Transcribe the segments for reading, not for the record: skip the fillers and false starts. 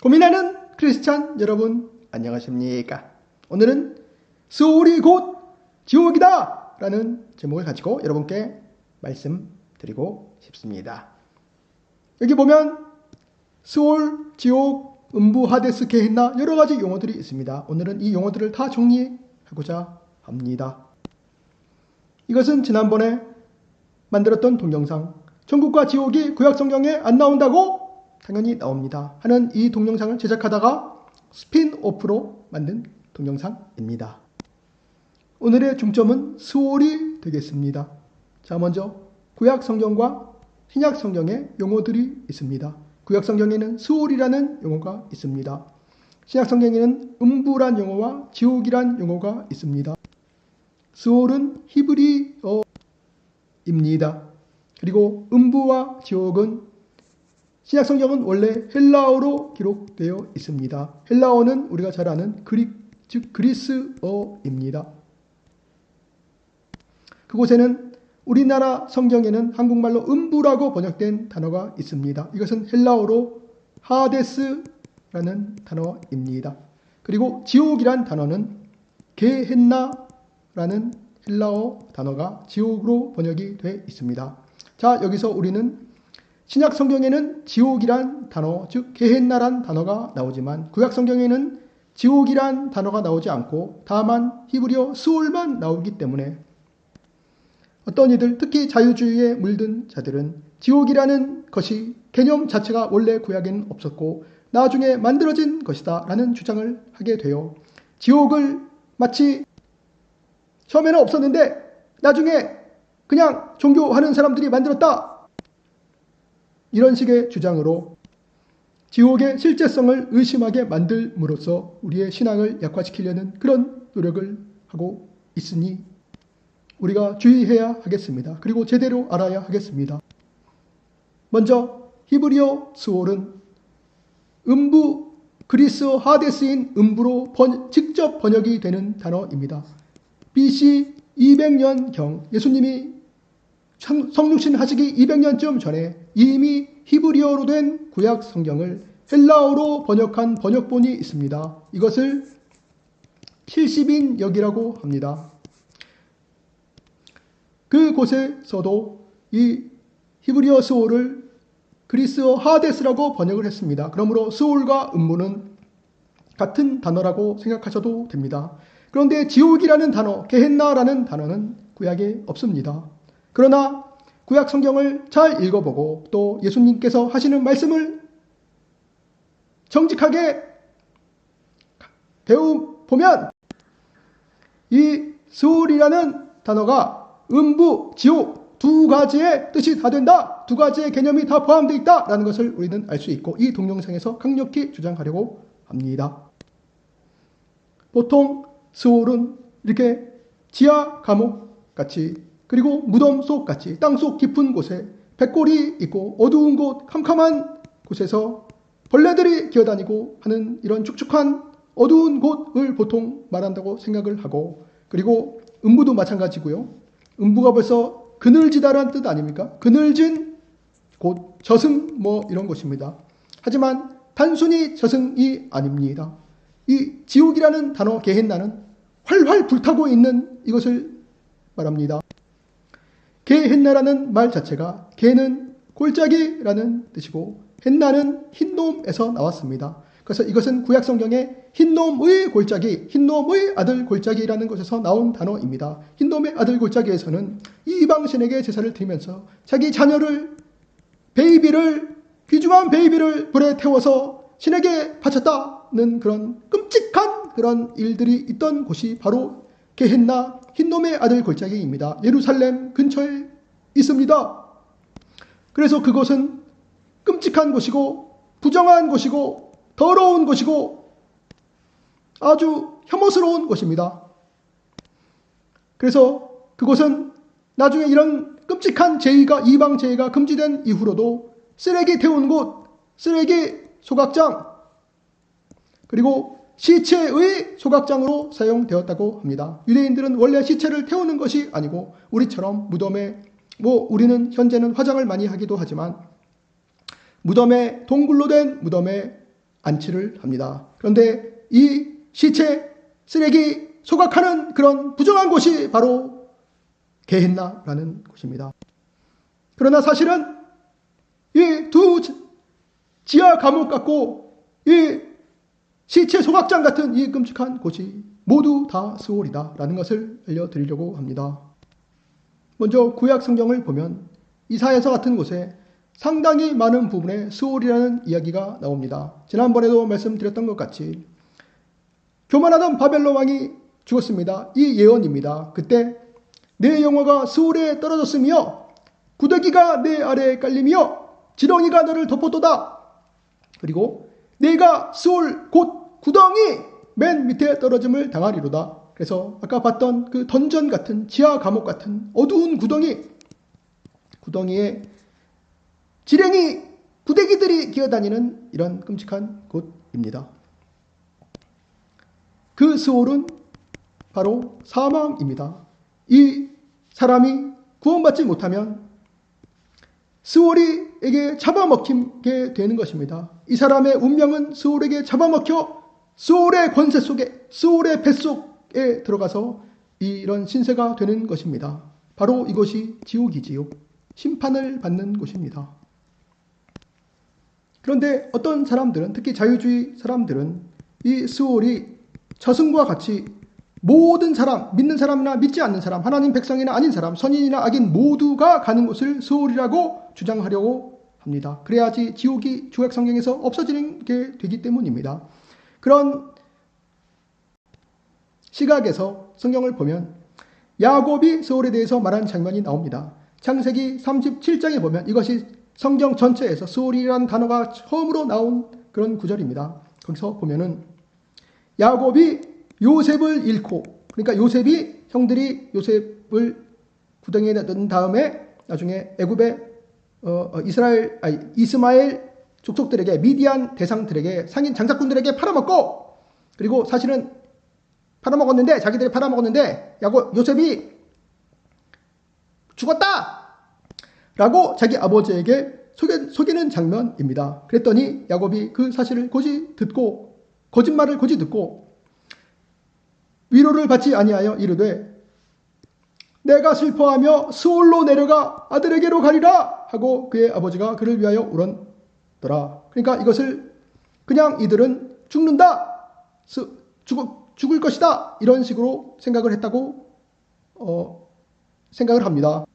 고민하는 크리스찬 여러분 안녕하십니까? 오늘은 스올이 곧 지옥이다 라는 제목을 가지고 여러분께 말씀드리고 싶습니다. 여기 보면 스올, 지옥, 음부, 하데스, 게헨나 여러가지 용어들이 있습니다. 오늘은 이 용어들을 다 정리하고자 합니다. 이것은 지난번에 만들었던 동영상, 천국과 지옥이 구약 성경에 안 나온다고? 당연히 나옵니다 하는 이 동영상을 제작하다가 스핀오프로 만든 동영상입니다. 오늘의 중점은 스올이 되겠습니다. 자, 먼저 구약 성경과 신약 성경에 용어들이 있습니다. 구약 성경에는 스올이라는 용어가 있습니다. 신약 성경에는 음부란 용어와 지옥이란 용어가 있습니다. 스올은 히브리어입니다. 그리고 음부와 지옥은 신약 성경은 원래 헬라어로 기록되어 있습니다. 헬라어는 우리가 잘 아는 그리스어입니다. 그곳에는 우리나라 성경에는 한국말로 음부라고 번역된 단어가 있습니다. 이것은 헬라어로 하데스라는 단어입니다. 그리고 지옥이란 단어는 게헨나라는 헬라어 단어가 지옥으로 번역이 되어 있습니다. 자, 여기서 우리는 신약 성경에는 지옥이란 단어, 즉 게헨나란 단어가 나오지만 구약 성경에는 지옥이란 단어가 나오지 않고 다만 히브리어 스올만 나오기 때문에 어떤 이들, 특히 자유주의에 물든 자들은 지옥이라는 것이 개념 자체가 원래 구약에는 없었고 나중에 만들어진 것이다 라는 주장을 하게 되어 지옥을 마치 처음에는 없었는데 나중에 그냥 종교하는 사람들이 만들었다, 이런 식의 주장으로 지옥의 실제성을 의심하게 만들므로써 우리의 신앙을 약화시키려는 그런 노력을 하고 있으니 우리가 주의해야 하겠습니다. 그리고 제대로 알아야 하겠습니다. 먼저 히브리어 스올은 음부, 그리스어 하데스인 음부로 직접 번역이 되는 단어입니다. BC 200년경 예수님이 성육신 하시기 200년쯤 전에 이미 히브리어로 된 구약 성경을 헬라어로 번역한 번역본이 있습니다. 이것을 70인역이라고 합니다. 그곳에서도 이 히브리어 스올을 그리스어 하데스라고 번역을 했습니다. 그러므로 스올과 음부는 같은 단어라고 생각하셔도 됩니다. 그런데 지옥이라는 단어, 게헨나라는 단어는 구약에 없습니다. 그러나 구약 성경을 잘 읽어보고 또 예수님께서 하시는 말씀을 정직하게 배워보면 이 스올이라는 단어가 음부, 지옥 두 가지의 뜻이 다 된다, 두 가지의 개념이 다 포함되어 있다라는 것을 우리는 알 수 있고 이 동영상에서 강력히 주장하려고 합니다. 보통 스올은 이렇게 지하 감옥 같이, 그리고 무덤 속 같이 땅속 깊은 곳에 백골이 있고 어두운 곳, 캄캄한 곳에서 벌레들이 기어다니고 하는 이런 축축한 어두운 곳을 보통 말한다고 생각을 하고, 그리고 음부도 마찬가지고요. 음부가 벌써 그늘지다라는 뜻 아닙니까? 그늘진 곳, 저승 이런 곳입니다. 하지만 단순히 저승이 아닙니다. 이 지옥이라는 단어 게헨나는 활활 불타고 있는 이것을 말합니다. 게헨나라는 말 자체가 게는 골짜기라는 뜻이고 헨나는 흰놈에서 나왔습니다. 그래서 이것은 구약 성경의 흰놈의 골짜기, 흰놈의 아들 골짜기라는 것에서 나온 단어입니다. 흰놈의 아들 골짜기에서는 이방신에게 제사를 드리면서 자기 자녀를, 귀중한 베이비를 불에 태워서 신에게 바쳤다는 그런 끔찍한 그런 일들이 있던 곳이 바로 게헨나, 흰놈의 아들 골짜기입니다. 예루살렘 근처에 있습니다. 그래서 그곳은 끔찍한 곳이고 부정한 곳이고 더러운 곳이고 아주 혐오스러운 곳입니다. 그래서 그곳은 나중에 이런 끔찍한 제의가, 이방 제의가 금지된 이후로도 쓰레기 태운 곳, 쓰레기 소각장, 그리고 시체의 소각장으로 사용되었다고 합니다. 유대인들은 원래 시체를 태우는 것이 아니고 우리처럼 무덤에, 우리는 현재는 화장을 많이 하기도 하지만 무덤에, 동굴로 된 무덤에 안치를 합니다. 그런데 이 시체, 쓰레기, 소각하는 그런 부정한 곳이 바로 게헨나라는 곳입니다. 그러나 사실은 이 두 지하 감옥 같고 이 시체 소각장 같은 이 끔찍한 곳이 모두 다 스올이다라는 것을 알려드리려고 합니다. 먼저 구약 성경을 보면 이사야서 같은 곳에 상당히 많은 부분에 스올이라는 이야기가 나옵니다. 지난번에도 말씀드렸던 것 같이 교만하던 바벨론 왕이 죽었습니다. 이 예언입니다. 그때 내 영화가 스올에 떨어졌으며 구더기가 내 아래에 깔리며 지렁이가 너를 덮었도다. 그리고 내가 스올 곧 구덩이 맨 밑에 떨어짐을 당하리로다. 그래서 아까 봤던 그 던전 같은 지하 감옥 같은 어두운 구덩이에 지렁이 구데기들이 기어다니는 이런 끔찍한 곳입니다. 그 스올은 바로 사망입니다. 이 사람이 구원받지 못하면 스올에게 잡아먹히게 되는 것입니다. 이 사람의 운명은 스올에게 잡아먹혀 스올의 권세 속에, 스올의 뱃속에 들어가서 이런 신세가 되는 것입니다. 바로 이것이 지옥이지요. 심판을 받는 곳입니다. 그런데 어떤 사람들은, 특히 자유주의 사람들은 이 스올이 저승과 같이 모든 사람, 믿는 사람이나 믿지 않는 사람, 하나님 백성이나 아닌 사람, 선인이나 악인 모두가 가는 곳을 스올이라고 주장하려고 합니다. 그래야지 지옥이 구약 성경에서 없어지는 게 되기 때문입니다. 그런 시각에서 성경을 보면 야곱이 스올에 대해서 말한 장면이 나옵니다. 창세기 37장에 보면 이것이 성경 전체에서 스올이라는 단어가 처음으로 나온 그런 구절입니다. 거기서 보면은 야곱이 요셉을 잃고, 그러니까 요셉이 형들이 요셉을 구덩이에 넣은 다음에 나중에 애굽의 이스마엘 족속들에게, 미디안 대상들에게, 상인 장사꾼들에게 팔아먹고, 그리고 사실은 팔아먹었는데, 자기들이 팔아먹었는데 요셉이 죽었다! 라고 자기 아버지에게 속이는 장면입니다. 그랬더니 야곱이 그 사실을 거짓말을 고지 듣고 위로를 받지 아니하여 이르되 내가 슬퍼하며 스올로 내려가 아들에게로 가리라 하고 그의 아버지가 그를 위하여 울었더라. 그러니까 이것을 그냥 이들은 죽는다, 죽을 것이다, 이런 식으로 생각을 했다고 생각을 합니다.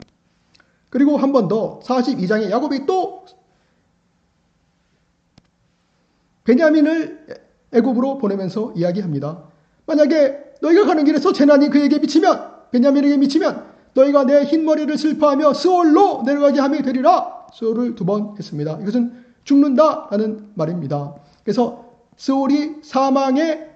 그리고 한 번 더 42장에 야곱이 또 베냐민을 애굽으로 보내면서 이야기합니다. 만약에 너희가 가는 길에서 재난이 그에게 미치면, 베냐민에게 미치면 너희가 내 흰머리를 슬퍼하며 스올로 내려가게 함이 되리라. 스올을 2번 했습니다. 이것은 죽는다라는 말입니다. 그래서 스올이 사망의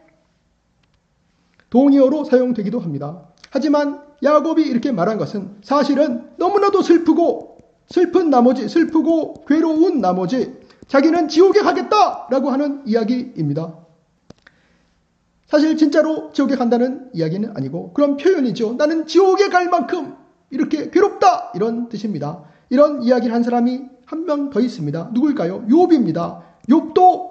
동의어로 사용되기도 합니다. 하지만 야곱이 이렇게 말한 것은 사실은 너무나도 슬픈 나머지, 슬프고 괴로운 나머지 자기는 지옥에 가겠다라고 하는 이야기입니다. 사실 진짜로 지옥에 간다는 이야기는 아니고 그런 표현이죠. 나는 지옥에 갈 만큼 이렇게 괴롭다, 이런 뜻입니다. 이런 이야기를 한 사람이 한 명 더 있습니다. 누굴까요? 욥입니다. 욥도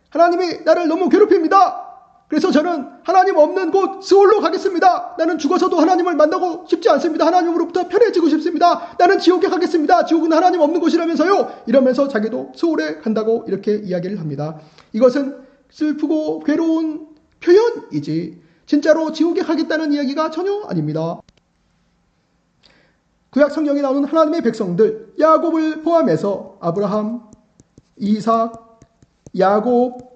하나님이 나를 너무 괴롭힙니다. 그래서 저는 하나님 없는 곳 스올로 가겠습니다. 나는 죽어서도 하나님을 만나고 싶지 않습니다. 하나님으로부터 편해지고 싶습니다. 나는 지옥에 가겠습니다. 지옥은 하나님 없는 곳이라면서요. 이러면서 자기도 스올에 간다고 이렇게 이야기를 합니다. 이것은 슬프고 괴로운 표현이지 진짜로 지옥에 가겠다는 이야기가 전혀 아닙니다. 구약 성경에 나오는 하나님의 백성들, 야곱을 포함해서 아브라함, 이삭, 야곱,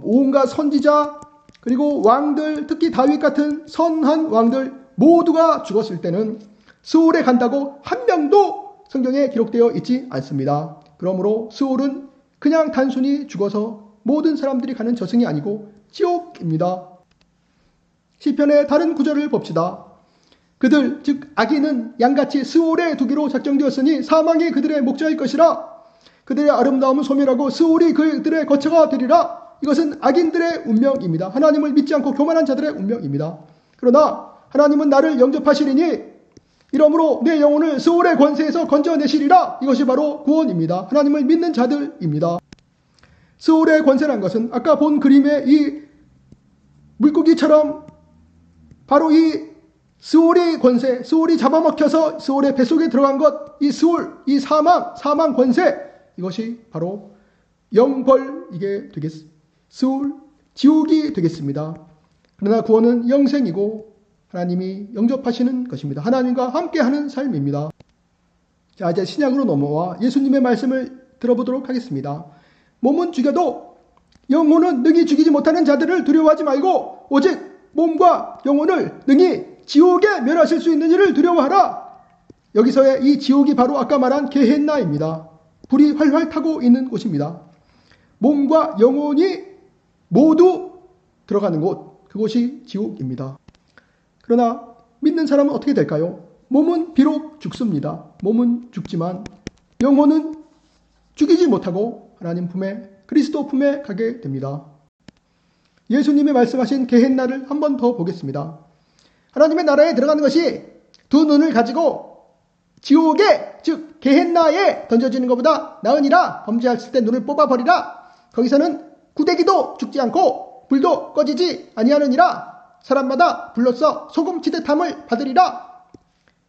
온갖 선지자, 그리고 왕들, 특히 다윗 같은 선한 왕들 모두가 죽었을 때는 스올에 간다고 한 명도 성경에 기록되어 있지 않습니다. 그러므로 스올은 그냥 단순히 죽어서 모든 사람들이 가는 저승이 아니고 지옥입니다. 시편의 다른 구절을 봅시다. 그들 즉 악인은 양같이 스올에 두기로 작정되었으니 사망이 그들의 목자일 것이라. 그들의 아름다움은 소멸하고 스올이 그들의 거처가 되리라. 이것은 악인들의 운명입니다. 하나님을 믿지 않고 교만한 자들의 운명입니다. 그러나 하나님은 나를 영접하시리니 이러므로 내 영혼을 스올의 권세에서 건져내시리라. 이것이 바로 구원입니다. 하나님을 믿는 자들입니다. 스올의 권세란 것은 아까 본 그림의 이 물고기처럼 바로 이 스올의 권세, 스올이 잡아먹혀서 스올의 뱃속에 들어간 것, 이 스올, 이 사망 권세, 이것이 바로 영벌이게 되겠습니다. 스올, 지옥이 되겠습니다. 그러나 구원은 영생이고 하나님이 영접하시는 것입니다. 하나님과 함께하는 삶입니다. 자, 이제 신약으로 넘어와 예수님의 말씀을 들어보도록 하겠습니다. 몸은 죽여도 영혼은 능히 죽이지 못하는 자들을 두려워하지 말고 오직 몸과 영혼을 능히 지옥에 멸하실 수 있는 이를 두려워하라. 여기서의 이 지옥이 바로 아까 말한 게헨나입니다. 불이 활활 타고 있는 곳입니다. 몸과 영혼이 모두 들어가는 곳, 그곳이 지옥입니다. 그러나 믿는 사람은 어떻게 될까요? 몸은 비록 죽습니다. 몸은 죽지만 영혼은 죽이지 못하고 하나님 품에, 그리스도 품에 가게 됩니다. 예수님이 말씀하신 게헨나를 한 번 더 보겠습니다. 하나님의 나라에 들어가는 것이 두 눈을 가지고 지옥에, 즉 게헨나에 던져지는 것보다 나으니라. 범죄했을 때 눈을 뽑아버리라. 거기서는 구데기도 죽지 않고 불도 꺼지지 아니하느니라. 사람마다 불로써 소금 치듯함을 받으리라.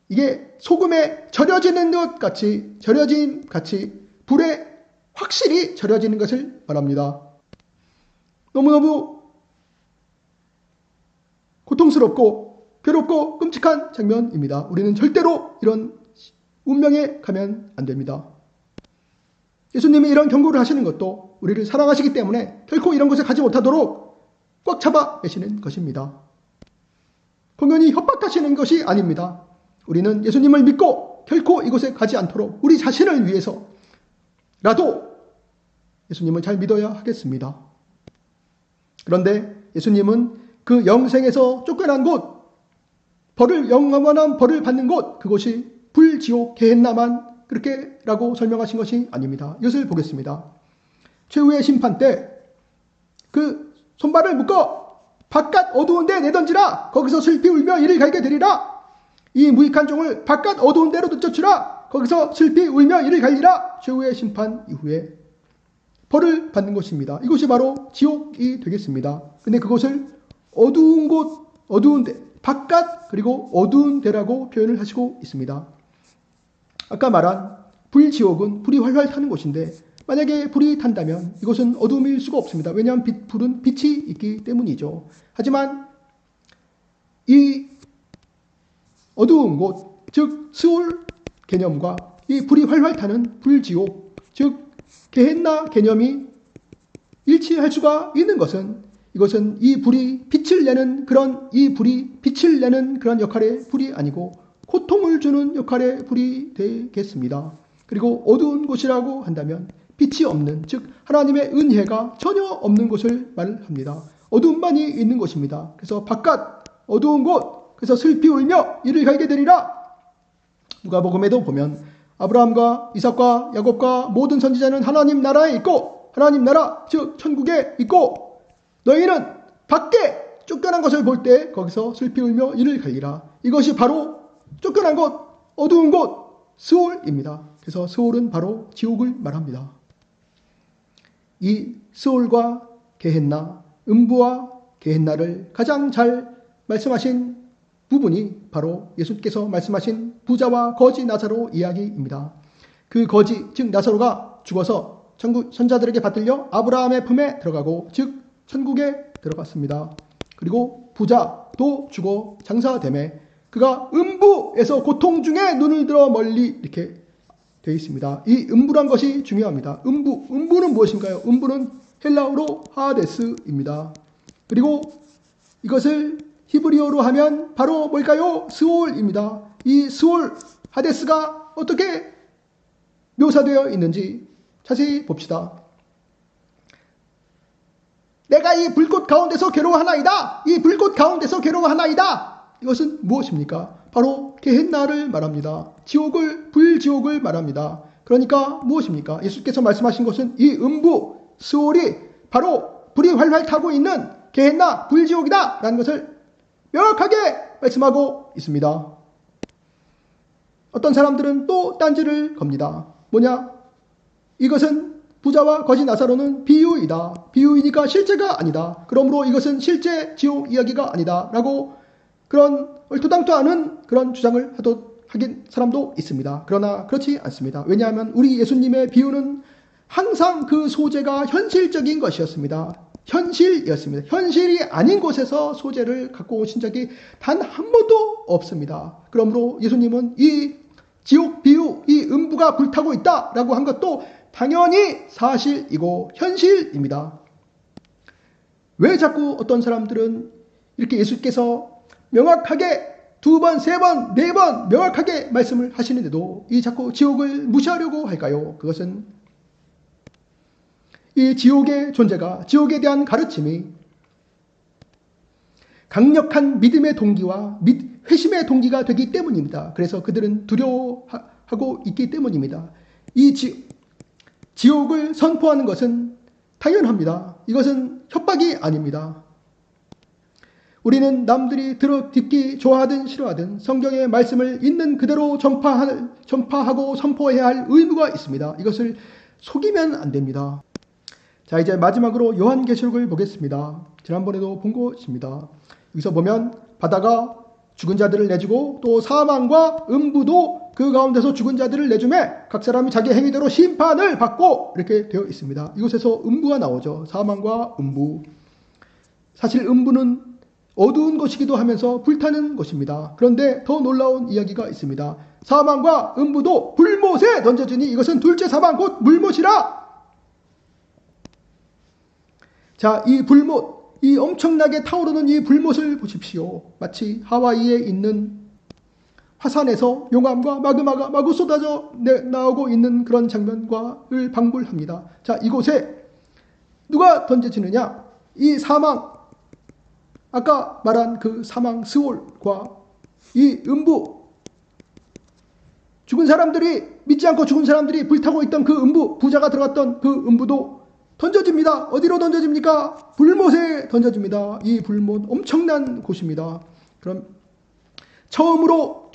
이게 소금에 절여지는 것 같이, 절여짐 같이 불에 확실히 절여지는 것을 말합니다. 너무너무 고통스럽고 괴롭고 끔찍한 장면입니다. 우리는 절대로 이런 운명에 가면 안 됩니다. 예수님이 이런 경고를 하시는 것도 우리를 사랑하시기 때문에 결코 이런 곳에 가지 못하도록 꽉 잡아 계시는 것입니다. 공연히 협박하시는 것이 아닙니다. 우리는 예수님을 믿고 결코 이곳에 가지 않도록 우리 자신을 위해서라도 예수님을 잘 믿어야 하겠습니다. 그런데 예수님은 그 영생에서 쫓겨난 곳, 영원한 벌을 받는 곳, 그곳이 불지옥 게헨나만 그렇게라고 설명하신 것이 아닙니다. 이것을 보겠습니다. 최후의 심판 때 그 손발을 묶어 바깥 어두운 데 내던지라. 거기서 슬피 울며 이를 갈게 되리라. 이 무익한 종을 바깥 어두운 데로 늦춰주라. 거기서 슬피 울며 이를 갈리라. 최후의 심판 이후에 벌을 받는 곳입니다. 이곳이 바로 지옥이 되겠습니다. 근데 그곳을 어두운 곳, 어두운 데, 바깥 그리고 어두운 데라고 표현을 하시고 있습니다. 아까 말한 불지옥은 불이 활활 타는 곳인데 만약에 불이 탄다면 이곳은 어둠일 수가 없습니다. 왜냐하면 불은 빛이 있기 때문이죠. 하지만 이 어두운 곳, 즉 스올 개념과 이 불이 활활 타는 불지옥, 즉 게헨나 개념이 일치할 수가 있는 것은 이것은 이 불이 빛을 내는 그런 역할의 불이 아니고 고통을 주는 역할의 불이 되겠습니다. 그리고 어두운 곳이라고 한다면 빛이 없는, 즉 하나님의 은혜가 전혀 없는 곳을 말합니다. 어둠만이 있는 곳입니다. 그래서 바깥 어두운 곳, 그래서 슬피 울며 이를 갈게 되리라. 누가복음에도 보면 아브라함과 이삭과 야곱과 모든 선지자는 하나님 나라에 있고, 하나님 나라 즉 천국에 있고, 너희는 밖에 쫓겨난 것을 볼 때 거기서 슬피 울며 이를 갈리라. 이것이 바로 쫓겨난 곳, 어두운 곳, 스올입니다. 그래서 스올은 바로 지옥을 말합니다. 이 스올과 게헨나, 음부와 게헨나를 가장 잘 말씀하신 부분이 바로 예수께서 말씀하신 부자와 거지 나사로 이야기입니다. 그 거지, 즉 나사로가 죽어서 선자들에게 받들려 아브라함의 품에 들어가고, 즉 천국에 들어갔습니다. 그리고 부자도 죽어 장사되매 그가 음부에서 고통 중에 눈을 들어 멀리 이렇게 되어 있습니다. 이 음부란 것이 중요합니다. 음부는 무엇인가요? 음부는 헬라어로 하데스입니다. 그리고 이것을 히브리어로 하면 바로 뭘까요? 스올입니다. 이 스올, 하데스가 어떻게 묘사되어 있는지 자세히 봅시다. 내가 이 불꽃 가운데서 괴로워하나이다. 이 불꽃 가운데서 괴로워하나이다. 이것은 무엇입니까? 바로 게헨나를 말합니다. 불지옥을 말합니다. 그러니까 무엇입니까? 예수께서 말씀하신 것은 이 음부, 스올이 바로 불이 활활 타고 있는 게헨나, 불지옥이다 라는 것을 명확하게 말씀하고 있습니다. 어떤 사람들은 또 딴지를 겁니다. 뭐냐? 이것은 부자와 거지 나사로는 비유이다. 비유이니까 실제가 아니다. 그러므로 이것은 실제 지옥 이야기가 아니다. 라고 그런 얼토당토 않은 그런 주장을 하긴 사람도 있습니다. 그러나 그렇지 않습니다. 왜냐하면 우리 예수님의 비유는 항상 그 소재가 현실적인 것이었습니다. 현실이었습니다. 현실이 아닌 곳에서 소재를 갖고 오신 적이 단 한 번도 없습니다. 그러므로 예수님은 이 지옥 비유, 이 음부가 불타고 있다라고 한 것도 당연히 사실이고 현실입니다. 왜 자꾸 어떤 사람들은 이렇게 예수께서 명확하게 2번, 3번, 4번 명확하게 말씀을 하시는데도 이 자꾸 지옥을 무시하려고 할까요? 그것은 이 지옥의 존재가, 지옥에 대한 가르침이 강력한 믿음의 동기와 회심의 동기가 되기 때문입니다. 그래서 그들은 두려워하고 있기 때문입니다. 이 지옥을 선포하는 것은 당연합니다. 이것은 협박이 아닙니다. 우리는 남들이 들어 듣기 좋아하든 싫어하든 성경의 말씀을 있는 그대로 전파하고 선포해야 할 의무가 있습니다. 이것을 속이면 안 됩니다. 자, 이제 마지막으로 요한계시록을 보겠습니다. 지난번에도 본 것입니다. 여기서 보면 바다가 죽은 자들을 내주고 또 사망과 음부도 그 가운데서 죽은 자들을 내주매 각 사람이 자기 행위대로 심판을 받고 이렇게 되어 있습니다. 이곳에서 음부가 나오죠. 사망과 음부. 사실 음부는 어두운 것이기도 하면서 불타는 것입니다. 그런데 더 놀라운 이야기가 있습니다. 사망과 음부도 불못에 던져지니 이것은 둘째 사망 곧 물못이라. 자, 이 불못, 이 엄청나게 타오르는 이 불못을 보십시오. 마치 하와이에 있는 화산에서 용암과 마그마가 마구 쏟아져 나오고 있는 그런 장면과를 방불합니다. 자, 이곳에 누가 던져지느냐? 이 사망, 아까 말한 그 사망 스올과 이 음부, 죽은 사람들이, 믿지 않고 죽은 사람들이 불타고 있던 그 음부, 부자가 들어갔던 그 음부도 던져집니다. 어디로 던져집니까? 불못에 던져집니다. 이 불못 엄청난 곳입니다. 그럼 처음으로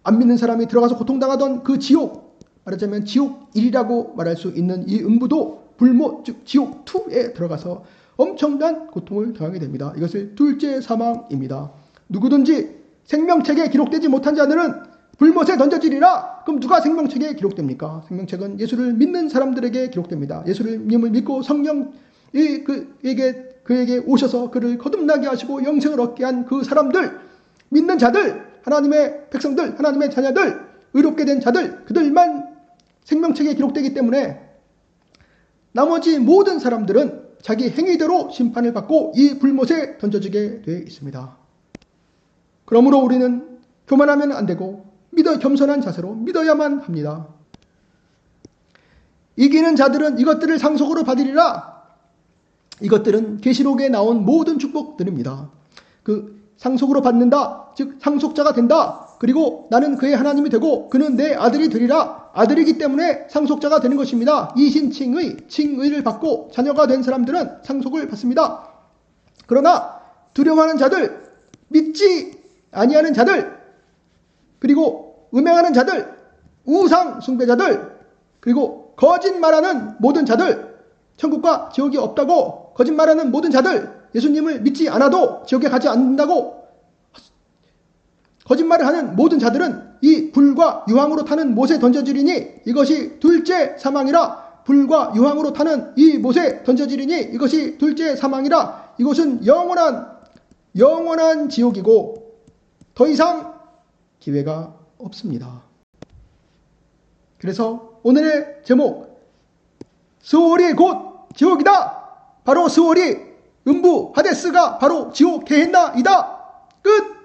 안 믿는 사람이 들어가서 고통당하던 그 지옥, 말하자면 지옥 1이라고 말할 수 있는 이 음부도 불못, 즉 지옥 2에 들어가서 엄청난 고통을 당하게 됩니다. 이것을 둘째 사망입니다. 누구든지 생명책에 기록되지 못한 자들은 불못에 던져지리라. 그럼 누가 생명책에 기록됩니까? 생명책은 예수를 믿는 사람들에게 기록됩니다. 예수님을 믿고 성령이 그에게 오셔서 그를 거듭나게 하시고 영생을 얻게 한 그 사람들, 믿는 자들, 하나님의 백성들, 하나님의 자녀들, 의롭게 된 자들, 그들만 생명책에 기록되기 때문에 나머지 모든 사람들은 자기 행위대로 심판을 받고 이 불못에 던져지게 되어 있습니다. 그러므로 우리는 교만하면 안 되고 겸손한 자세로 믿어야만 합니다. 이기는 자들은 이것들을 상속으로 받으리라. 이것들은 계시록에 나온 모든 축복들입니다. 그 상속으로 받는다, 즉 상속자가 된다. 그리고 나는 그의 하나님이 되고 그는 내 아들이 되리라. 아들이기 때문에 상속자가 되는 것입니다. 이신칭의, 칭의를 받고 자녀가 된 사람들은 상속을 받습니다. 그러나 두려워하는 자들, 믿지 아니하는 자들, 그리고 음행하는 자들, 우상 숭배자들, 그리고 거짓말하는 모든 자들, 천국과 지옥이 없다고 거짓말하는 모든 자들, 예수님을 믿지 않아도 지옥에 가지 않는다고 거짓말을 하는 모든 자들은 이 불과 유황으로 타는 못에 던져지리니 이것이 둘째 사망이라. 불과 유황으로 타는 이 못에 던져지리니 이것이 둘째 사망이라. 이것은 영원한 지옥이고 더 이상 기회가 없습니다. 그래서 오늘의 제목, 스올이 곧 지옥이다. 바로 스올이 음부 하데스가 바로 지옥 게헨나이다. 끝.